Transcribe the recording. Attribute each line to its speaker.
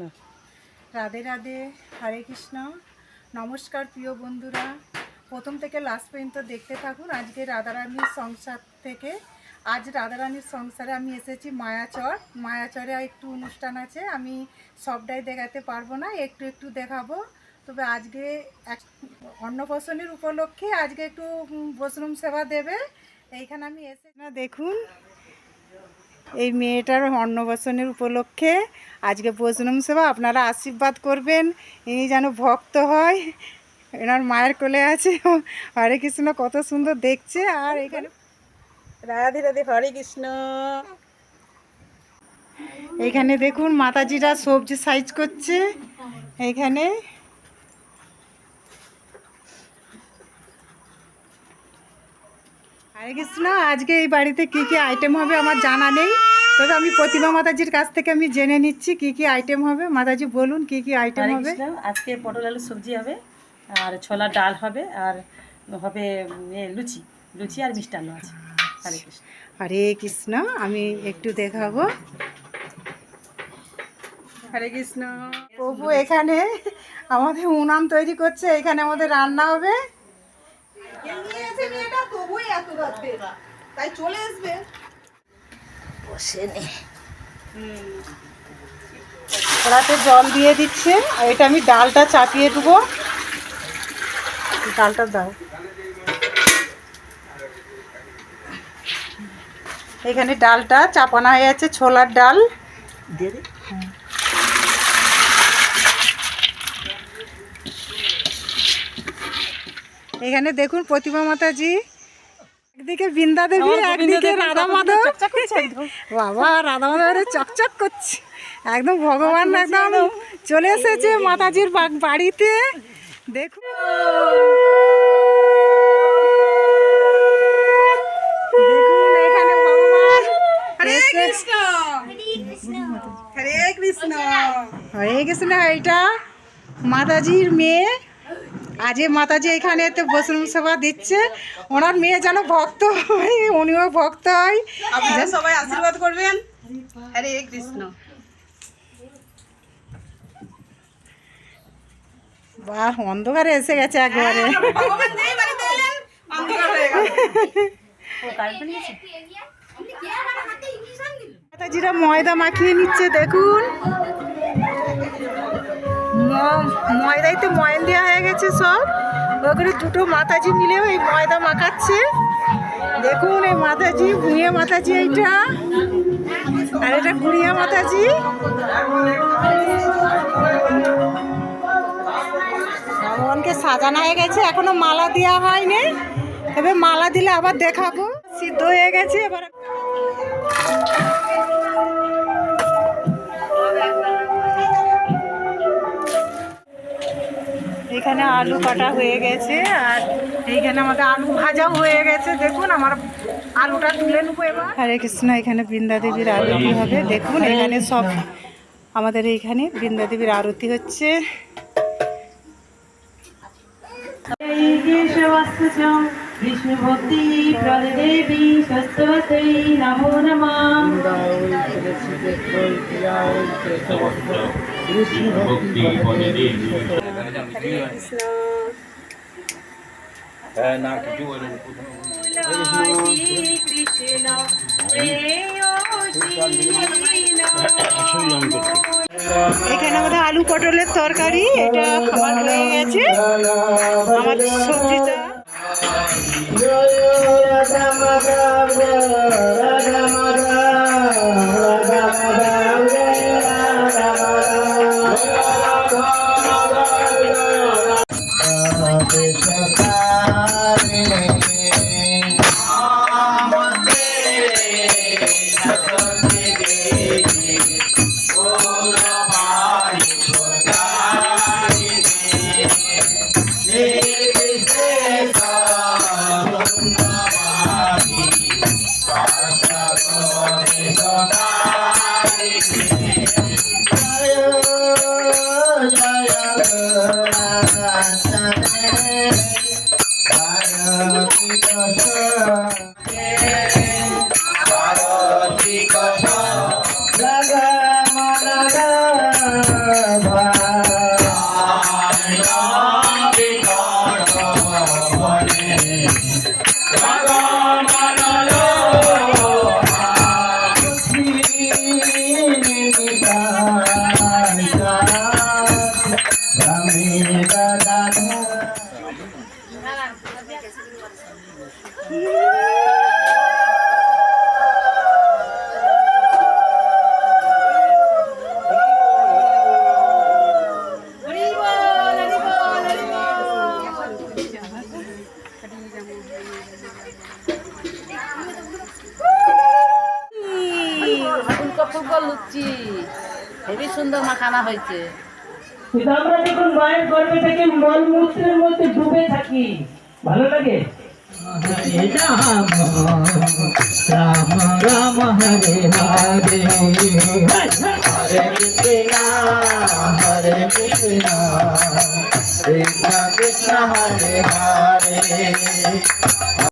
Speaker 1: না।
Speaker 2: রাধে রাধে, হরে কৃষ্ণ। নমস্কার প্রিয় বন্ধুরা, প্রথম থেকে লাস্ট পর্যন্ত দেখতে থাকুন। আজকে রাধারানীর সংসার থেকে, আজ রাধারানীর সংসারে আমি এসেছি মায়াচরে একটু অনুষ্ঠান আছে। আমি সবটাই দেখাতে পারবো না, একটু একটু দেখাবো। তবে আজকে অন্নপ্রাশনের উপলক্ষে আজকে একটু বৈষ্ণব সেবা দেবে, এইখানে আমি এসে না। দেখুন, এই মেয়েটার অন্নপ্রাশনের উপলক্ষে আজকে বৈষ্ণব সেবা। আপনারা আশীর্বাদ করবেন, ইনি যেন ভক্ত হয়। এনার মায়ের কোলে আছে। হরে কৃষ্ণ, কত সুন্দর দেখছে। আর এখানে
Speaker 1: রাধে রাধে, হরে কৃষ্ণ।
Speaker 2: এইখানে দেখুন মাতাজিরা সবজি সাইজ করছে। এইখানে হরে কৃষ্ণ। আজকে এই বাড়িতে কি কি আইটেম হবে আমার জানা নেই, তবে আমি প্রতিমা মাতাজির কাছ থেকে আমি জেনে নিচ্ছি কি কি আইটেম হবে। মাতাজি বলুন কি কি আইটেম
Speaker 1: হরে
Speaker 2: হবে।
Speaker 1: কৃষ্ণ। আজকে পটল আলু সবজি হবে, আর ছোলার ডাল হবে, আর হবে লুচি লুচি আর মিষ্টান্ন আছে। হরে কৃষ্ণ।
Speaker 2: হরে কৃষ্ণ। আমি একটু দেখাবো।
Speaker 1: হরে কৃষ্ণ।
Speaker 2: প্রভু এখানে আমাদের উনান তৈরি করছে, এখানে আমাদের রান্না হবে।
Speaker 1: তাই চলে আসবে, বসে নে।
Speaker 2: কড়াতে জল দিয়ে দিচ্ছে, আর এটা আমি ডালটা চাপিয়ে দেবো। ডালটা দাও। এখানে ডালটা চাপানো হয়ে যাচ্ছে, ছোলার ডাল
Speaker 1: দিয়ে দে।
Speaker 2: এখানে দেখুন প্রতিমা মাতাজি, একদিকে বৃন্দা দেবী, একদিকে রাধা মাধব। বাবা, রাধা মাধবের চকচক করছে একদম। ভগবান একদম চলে এসেছে মাতাজির বাড়িতে। দেখুন, দেখুন এখানে ভগবান।
Speaker 1: হরে কৃষ্ণ। হরে কৃষ্ণ।
Speaker 2: হরে কৃষ্ণ। এইটা মাতাজির মেয়ে। আজ মাতাজি এখানে তো বৈষ্ণব সেবা দিচ্ছে। ওনার মেয়ে যেন ভক্ত হয়, উনিও ভক্ত হয়।
Speaker 1: আপনারা সবাই আশীর্বাদ করবেন। হরে কৃষ্ণ।
Speaker 2: বাহ, অন্ধকারে এসে গেছে একবারে।
Speaker 1: ভগবান যেই বাড়িতে এলেন অন্ধকার হয়ে গেল।
Speaker 2: মাতাজিরা ময়দা মাখিয়ে নিচ্ছে, দেখুন। ময়দাইতে ময়ন দেওয়া হয়ে গেছে সব। ওখানে দুটো মাতাজি মিলেও এই ময়দা মাখাচ্ছে। দেখুন, এই মাতাজি ভুঁইয়া মাতাজি এইটা, আর এটা কুড়িয়া মাতাজি। ভগবানকে সাজানো হয়ে গেছে, এখনো মালা দেওয়া হয়নি, তবে মালা দিলে আবার দেখাবো। সিদ্ধ হয়ে গেছে এবার। এখানে আলু কাটা হয়ে গেছে, আর এইখানে আমাদের আলু ভাজাও হয়ে গেছে। দেখুন, আমার আলুটা তুলে নেবো এবার। হরে কৃষ্ণ। এখানে বৃন্দা দেবীর আরতি হবে। দেখুন, এখানে সব আমাদের এইখানে বৃন্দা দেবীর আরতি হচ্ছে।
Speaker 1: বিষ্ণু ভক্তি প্রদেবী সরস্বতী নমো নমঃ।
Speaker 2: এখানে আমাদের আলু পটলের তরকারি, এটা খাবার হয়ে গেছে। আমার সবজিটা
Speaker 3: ফুলকো ফুলকো লুচি হেবি সুন্দর মাখানা হয়েছে।
Speaker 4: কিন্তু আমরা যখন মায়ের গর্ভে থেকে মলমূত্রের মধ্যে ডুবে থাকি ভালো লাগে। হরে রাম রাম রাম হরে হরে হরে কৃষ্ণ কৃষ্ণ কৃষ্ণ হরে হরে।